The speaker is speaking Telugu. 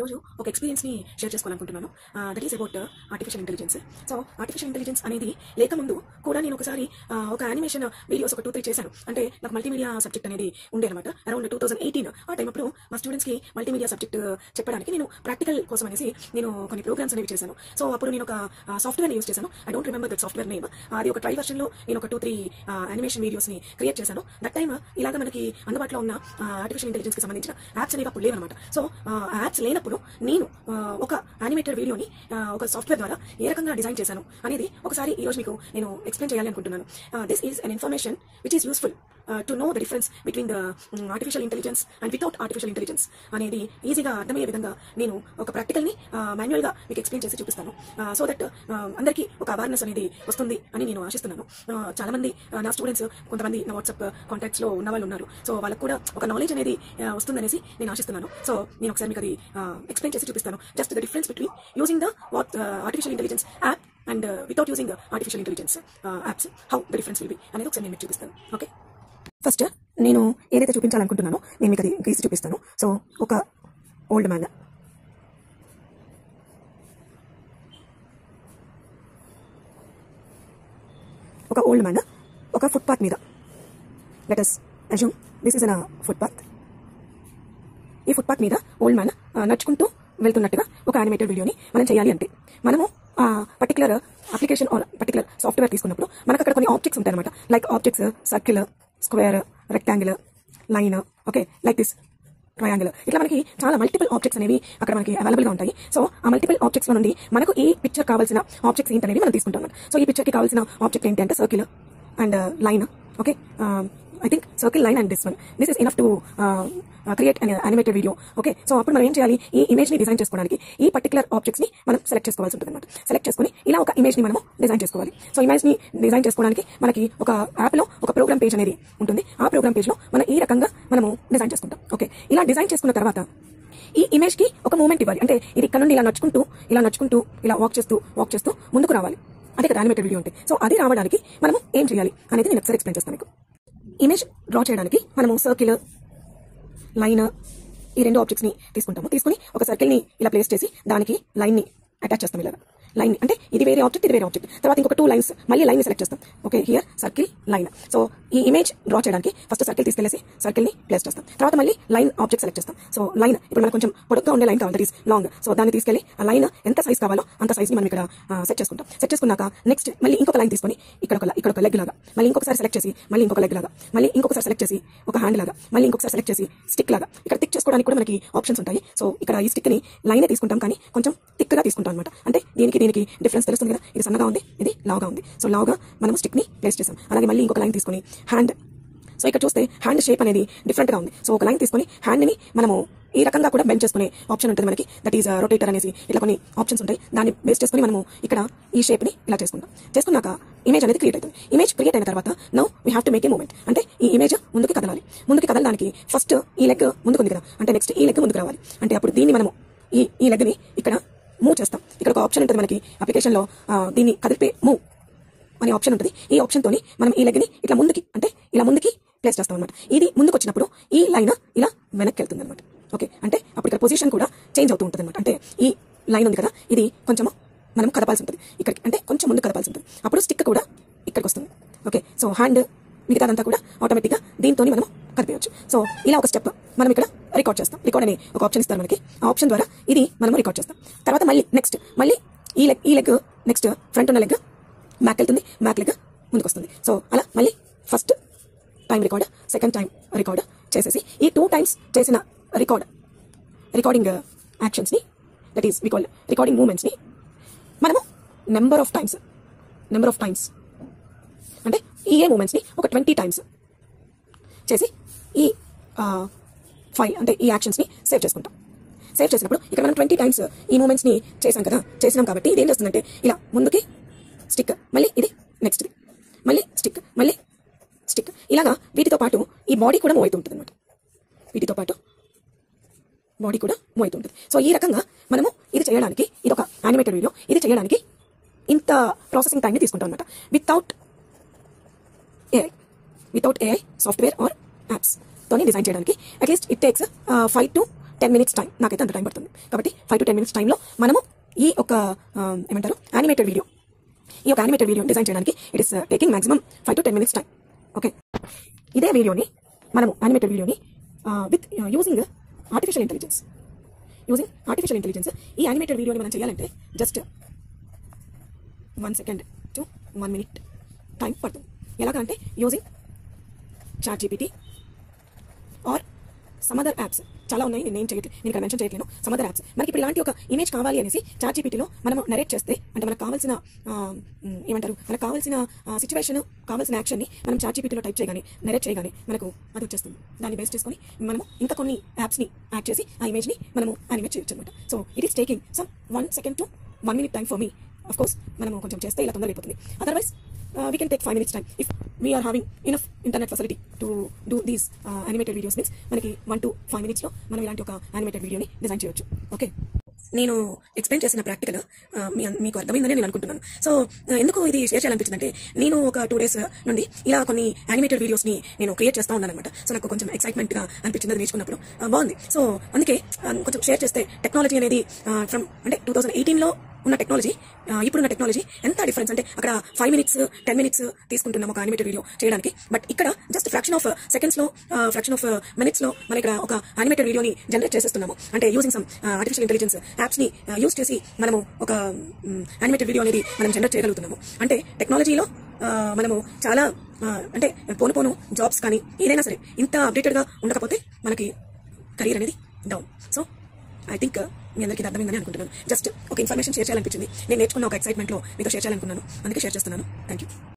ఈరోజు ఒక ఎక్స్పీరియన్స్ని షేర్ చేసుకోవాలనుకుంటున్నాను. That is about artificial intelligence. So artificial intelligence అనేది లేకముందు కూడా నేను ఒకసారి ఒక యానిమేషన్ వీడియోస్ ఒక 2-3 చేశాను. అంటే నాకు మల్టీమీడియా సబ్జెక్ట్ అనేది ఉండే అనమాట. అరౌండ్ 2018 ఆ టైం అప్పుడు మా స్టూడెంట్స్కి మల్టీమీడియా సబ్జెక్ట్ చెప్పడానికి నేను ప్రాక్టికల్ కోసం అనేసి నేను కొన్ని ప్రోగ్రామ్స్ అనేవి చేశాను. సో అప్పుడు నేను ఒక సాఫ్ట్వేర్ యూస్ చేశాను. I don't remember that software name. అది ఒక ట్రయల్ వర్షన్లో నేను ఒక 2-3 యానిమేషన్ వీడియోస్ని క్రియేట్ చేశాను. దట్ టైమ్ ఇలాగ మనకి అందుబాటులో ఉన్న ఆర్టిఫిషియల్ ఇంటెలిజెన్స్కి సంబంధించిన యాప్స్ అనేవి అప్పుడు లేవన్నమాట. సో యాప్స్ లేనప్పుడు నేను ఒక యానిమేటెడ్ వీడియోని ఒక సాఫ్ట్వేర్ ద్వారా ఏ రకంగా డిజైన్ చేశాను అనేది ఒకసారి ఈ రోజు మీకు నేను ఎక్స్ప్లెయిన్ చేయాలి అనుకుంటున్నాను. This is an information which is useful to know the difference between the artificial intelligence and without artificial intelligence అనేది ఈజీగా అర్థమయ్యే విధంగా నేను ఒక ప్రాక్టికల్ని మాన్యువల్గా మీకు ఎక్స్ప్లెయిన్ చేసి చూపిస్తాను. సో దట్ అందరికీ ఒక అవేర్నెస్ అనేది వస్తుంది అని నేను ఆశిస్తున్నాను. చాలా మంది నా స్టూడెంట్స్, కొంతమంది నా వాట్సాప్ కాంటాక్ట్స్లో ఉన్న వాళ్ళు ఉన్నారు. సో వాళ్ళకు కూడా ఒక నాలెడ్జ్ అనేది వస్తుందనేసి నేను ఆశిస్తున్నాను. సో నేను ఒకసారి మీకు అది ఎక్స్ప్లెయిన్ చేసి చూపిస్తాను. Just the difference between using the artificial intelligence app and without using artificial intelligence apps, how the difference will be అనేది ఒకసారి నేను మీకు చూపిస్తాను. ఓకే, ఫస్ట్ నేను ఏదైతే చూపించాలనుకుంటున్నానో నేను మీకు అది గీసి చూపిస్తాను. సో ఒక ఓల్డ్ మ్యాన్, ఒక ఫుట్పాత్ మీద, let us assume this is an footpath. ఈ ఫుట్పాత్ మీద ఓల్డ్ మ్యాన్ నడుచుకుంటూ వెళ్తున్నట్టుగా ఒక యానిమేటెడ్ వీడియోని మనం చేయాలి అంటే మనము particular application or particular software తీసుకున్నప్పుడు మనకు అక్కడ కొన్ని ఆబ్జెక్ట్స్ ఉంటాయి అనమాట. Like objects circle, square, rectangle, line, okay, like this triangle. ఇట్లా మనకి చాలా మల్టిపుల్ ఆబ్జెక్ట్స్ అనేవి అక్కడ మనకి అవైలబుల్గా ఉంటాయి. సో ఆ మల్టిపుల్ ఆబ్జెక్ట్స్ నుండి మనకు ఈ పిక్చర్ కావాల్సిన ఆబ్జెక్ట్స్ ఏంటనేవి మనం తీసుకుంటాం అనమాట. సో ఈ పిక్చర్కి కావాల్సిన ఆబ్జెక్ట్ ఏంటి అంటే circle and line. Okay, I think circle, line and this one. This is enough to create an animated video. Okay, so అప్పుడు మనం ఏం చేయాలి, ఈ ఇమేజ్ ని డిజైన్ చేసుకోవడానికి ఈ పర్టికులర్ ఆబ్జెక్ట్స్ ని మనం సెలెక్ట్ చేసుకోవాల్సి ఉంటుంది అనమాట. సెలెక్ట్ చేసుకుని ఇలా ఒక ఇమేజ్ ని మనము డిజైన్ చేసుకోవాలి. సో ఇమేజ్ ని డిజైన్ చేసుకోవడానికి మనకి ఒక యాప్ లో ఒక ప్రోగ్రామ్ పేజ్ అనేది ఉంటుంది. ఆ ప్రోగ్రామ్ పేజ్ లో మనం ఈ రకంగా మనము డిజైన్ చేసుకుంటాం. ఓకే, ఇలా డిజైన్ చేసుకున్న తర్వాత ఈ ఇమేజ్ కి ఒక మూమెంట్ ఇవ్వాలి. అంటే ఇది ఇక్కడ నుండి ఇలా నడుచుకుంటూ ఇలా వాక్ చేస్తూ ముందుకు రావాలి. అదే కదా యానిమేటెడ్ వీడియో అంటే. సో అది రావడానికి మనము ఏం చేయాలి అనేది నేను ఒకసారి ఎక్స్ప్లెయిన్ చేస్తాను మీకు. ఇమేజ్ డ్రా చేయడానికి మనము సర్కిల్, లైన్, ఈ రెండు ఆబ్జెక్ట్స్ ని తీసుకుని ఒక సర్కిల్ ని ఇలా ప్లేస్ చేసి దానికి లైన్ ని అటాచ్ చేస్తాం. ఇలా లైన్ అంటే ఇది వేరే ఆబ్జెక్ట్, ఇది వేరే ఆబ్జెక్ట్. తర్వాత ఇంకొక 2 లైన్స్, మళ్ళీ లైన్ ని సెలెక్ట్ చేస్తాం. Okay, here circle, line. So ఈ ఇమేజ్ డ్రా చేయడానికి ఫస్ట్ సర్కిల్ తీసుకెళ్లేసి సర్కిల్ ని ప్లేస్ చేస్తాం. తర్వాత మళ్ళీ లైన్ ఆబ్జెక్ట్ సెలెక్ట్ చేస్తాం. సో లైన్ ఇప్పుడు మనకు కొంచెం పొడవుగా ఉండే లైన్ కావాలి, దట్ ఈస్ లాంగ్. సో దాన్ని తీసుకెళ్లి ఆ లైన్ ఎంత సైజ్ కావాలో అంత సైజ్ ని మనం ఇక్కడ సెట్ చేసుకుంటాం. సెట్ చేసుకున్నాక నెక్స్ట్ మళ్ళీ ఇంకొక లైన్ తీసుకొని ఇక్కడ ఒక లెగ్ లాగా, మళ్ళీ ఇంకొకసారి సెలెక్ట్ చేసి మళ్ళీ ఇంకొక లెగ్ లాగా, మళ్ళీ ఇంకొకసారి సెలెక్ట్ చేసి ఒక హ్యాండ్ లాగా, మళ్ళీ ఇంకొకసారి సెలెక్ట్ చేసి స్టిక్ లాగా. ఇక్కడ టిక్ చేసుకోవడానికి కూడా మనకి ఆప్షన్స్ ఉంటాయి. సో ఇక్కడ ఈ స్టిక్ ని లైనే తీసుకుంటాం, కానీ కొంచెం థిక్ గా తీసుకుంటాం అనమాట. అంటే దీనికి డిఫరెన్స్ తెలుస్తుంది కదా, ఇది సన్నగా ఉంది, ఇది లావుగా ఉంది. సో లావుగా మనం స్టిక్ ని ప్లేస్ చేస్తాం. అలాగే మళ్ళీ ఇంకొక లైన్ తీసుకొని హ్యాండ్. సో ఇక్కడ చూస్తే హ్యాండ్ షేప్ అనేది డిఫరెంట్ గా ఉంది. సో ఒక లైన్ తీసుకొని హ్యాండ్ ని మనము ఈ రకంగా కూడా బెండ్ చేసుకునే ఆప్షన్ ఉంటుంది మనకి. దట్ ఈస్ రొటేటర్ అనేసి ఇట్లా కొన్ని ఆప్షన్స్ ఉంటాయి. దాన్ని బేస్ చేసుకుని మనము ఇక్కడ ఈ షేప్ ని ఇలా చేసుకున్నాక ఇమేజ్ అనేది క్రియేట్ అవుతుంది. ఇమేజ్ క్రియేట్ అయిన తర్వాత now we have to make a moment. అంటే ఈ ఇమేజ్ ముందుకు కదలడానికి ఫస్ట్ ఈ లెగ్ ముందుకు ఉంది కదా, అంటే నెక్స్ట్ ఈ లెగ్ ముందుకు రావాలి. అంటే అప్పుడు దీన్ని మనము ఈ లెగ్ ని ఇక్కడ మూవ్ చేస్తాం. ఇక్కడ ఒక ఆప్షన్ ఉంటుంది మనకి అప్లికేషన్ లో, దీన్ని కదిపే మూవ్ అనే ఆప్షన్ ఉంటుంది. ఈ ఆప్షన్ తోని మనం ఈ లెగ్ ని ఇట్లా ముందుకి ప్లేస్ చేస్తాం అనమాట. ఇది ముందుకు వచ్చినప్పుడు ఈ లైన్ ఇలా వెనక్కి వెళ్తుంది అనమాట. ఓకే, అంటే అప్పుడు ఇక్కడ పొజిషన్ కూడా చేంజ్ అవుతూ ఉంటుంది అనమాట. అంటే ఈ లైన్ ఉంది కదా, ఇది కొంచెం మనం కదపాల్సి ఉంటుంది ఇక్కడికి, అంటే కొంచెం ముందు కదపాల్సి ఉంటుంది. అప్పుడు స్టిక్ కూడా ఇక్కడికి వస్తుంది. ఓకే, సో హ్యాండ్ మిగతాదంతా కూడా ఆటోమేటిక్గా దీంతో మనం కదిపేయచ్చు. సో ఇలా ఒక స్టెప్ మనం ఇక్కడ రికార్డ్ చేస్తాం. రికార్డ్ అనే ఒక ఆప్షన్ ఇస్తారు మనకి. ఆ ఆప్షన్ ద్వారా ఇది మనం రికార్డ్ చేస్తాం. తర్వాత మళ్ళీ ఈ లెగ్ నెక్స్ట్ ఫ్రంట్ ఉన్న లెగ్ బ్యాక్ వెళ్తుంది, బ్యాక్ లెగ్ ముందుకు వస్తుంది. సో అలా మళ్ళీ first time record, second time record చేసేసి ఈ 2 times చేసిన రికార్డింగ్ యాక్షన్స్ ని, that is we call recording moments ని మనము నెంబర్ ఆఫ్ టైమ్స్ అంటే ఈ మూమెంట్స్ ని ఒక 20 times చేసి ఈ ఫైల్ అంటే ఈ యాక్షన్స్ ని సేవ్ చేసుకుంటాం. సేవ్ చేసినప్పుడు ఇక్కడ మనం 20 times ఈ మూమెంట్స్ ని చేసినాం కాబట్టి ఇది ఏం చేస్తుందంటే ఇలా ముందుకి స్టిక్, మళ్ళీ ఇది నెక్స్ట్, మళ్ళీ స్టిక్, మళ్ళీ స్టిక్, ఇలాగా వీటితో పాటు ఈ బాడీ కూడా మూవ్ అవుతూ ఉంటుంది అనమాట. సో ఈ రకంగా మనము ఇది చేయడానికి, ఇది ఒక యానిమేటెడ్ వీడియో, ఇది చేయడానికి ఇంత ప్రాసెసింగ్ టైం ని తీసుకుంటాం అనమాట. Without AI software or apps తోని డిజైన్ చేయడానికి at least it takes 5 to 10 minutes time, నాకైతే అంత టైం పడుతుంది. కాబట్టి 5 to 10 minutes టైంలో మనము ఈ ఒక ఏమంటారు యానిమేటెడ్ వీడియో డిజైన్ చేయడానికి it is taking maximum 5 to 10 minutes time. Okay, ఇదే వీడియోని మనము యానిమేటెడ్ వీడియోని విత్ యూజింగ్ ఆర్టిఫిషియల్ ఇంటెలిజెన్స్ ఈ యానిమేటెడ్ వీడియోని మనం చేయాలంటే just 1 second to 1 minute time పడుతుంది. ఎలాగ అంటే using ChatGPT or some other apps చాలా ఉన్నాయి, నేను ఇక్కడ మెన్షన్ చేయట్లేను. సమ్ అదర్ యాప్స్ మనకి ఇప్పుడు ఇలాంటి ఒక ఇమేజ్ కావాలి అనేసి ChatGPTలో మనం నరేట్ చేస్తే, అంటే మనకు కావాల్సిన సిచ్యువేషన్, కావాల్సిన యాక్షన్ని మనం ChatGPTలో టైప్ చేయగానే, నరేట్ చేయగానే మనకు అది వచ్చేస్తుంది. దాన్ని బేస్ చేసుకొని మనము ఇంకా కొన్ని యాప్స్ని యాడ్ చేసి ఆ ఇమేజ్ని మనము యానిమేట్ చేయొచ్చు అనమాట. So it is taking some 1 second to 1 minute time for me. Of course మనము కొంచెం చేస్తే ఇలా తొందరగా అయిపోతుంది. Otherwise we can take 5 minutes time if we are having enough internet facility to do these animated videos. means మనకి 1 to 5 minutes లో మనం ఇలాంటి ఒక యానిమేటెడ్ వీడియోని డిజైన్ చేయొచ్చు. ఓకే, నేను ఎక్స్ప్లెయిన్ చేసిన ప్రాక్టికల్ మీకు అర్థమైందని నేను అనుకుంటున్నాను. సో ఎందుకు ఇది షేర్ చేయాలనిపించిందంటే, నేను ఒక 2 days నుండి ఇలా కొన్ని యానిమేటెడ్ వీడియోస్ని నేను క్రియేట్ చేస్తూ ఉన్నాను అనమాట. సో నాకు కొంచెం ఎక్సైట్మెంట్గా అనిపించింది అది నేర్చుకున్నప్పుడు. బాగుంది. సో అందుకే కొంచెం షేర్ చేస్తే, టెక్నాలజీ అనేది అంటే 2018లో ఉన్న టెక్నాలజీ, ఇప్పుడున్న టెక్నాలజీ ఎంత డిఫరెన్స్ అంటే, అక్కడ 5 minutes 10 minutes తీసుకుంటున్నాం ఒక యానిమేటెడ్ వీడియో చేయడానికి. బట్ ఇక్కడ జస్ట్ ఫ్రాక్షన్ ఆఫ్ మినిట్స్లో మనం ఇక్కడ ఒక యానిమేటెడ్ వీడియోని జనరేట్ చేసేస్తున్నాము. అంటే యూజింగ్ సమ్ ఆర్టిఫిషియల్ ఇంటెలిజెన్స్ యాప్స్ని యూజ్ చేసి మనము ఒక యానిమేటెడ్ వీడియో అనేది మనం జనరేట్ చేయగలుగుతున్నాము. అంటే టెక్నాలజీలో మనము చాలా అంటే పోను జాబ్స్ కానీ ఏదైనా సరే ఇంత అప్డేటెడ్గా ఉండకపోతే మనకి కెరీర్ అనేది డౌన్. సో ఐ థింక్ మీ అందరికీ అర్థమైందని అనుకుంటున్నాను. జస్ట్ ఒక ఇన్ఫర్మేషన్ షేర్ చేయాలనిపించింది, నేను నేర్చుకున్న ఒక ఎక్సైట్మెంట్లో మీతో షేర్ చేయాలనుకున్నాను, అందుకే షేర్ చేస్తున్నాను. Thank you.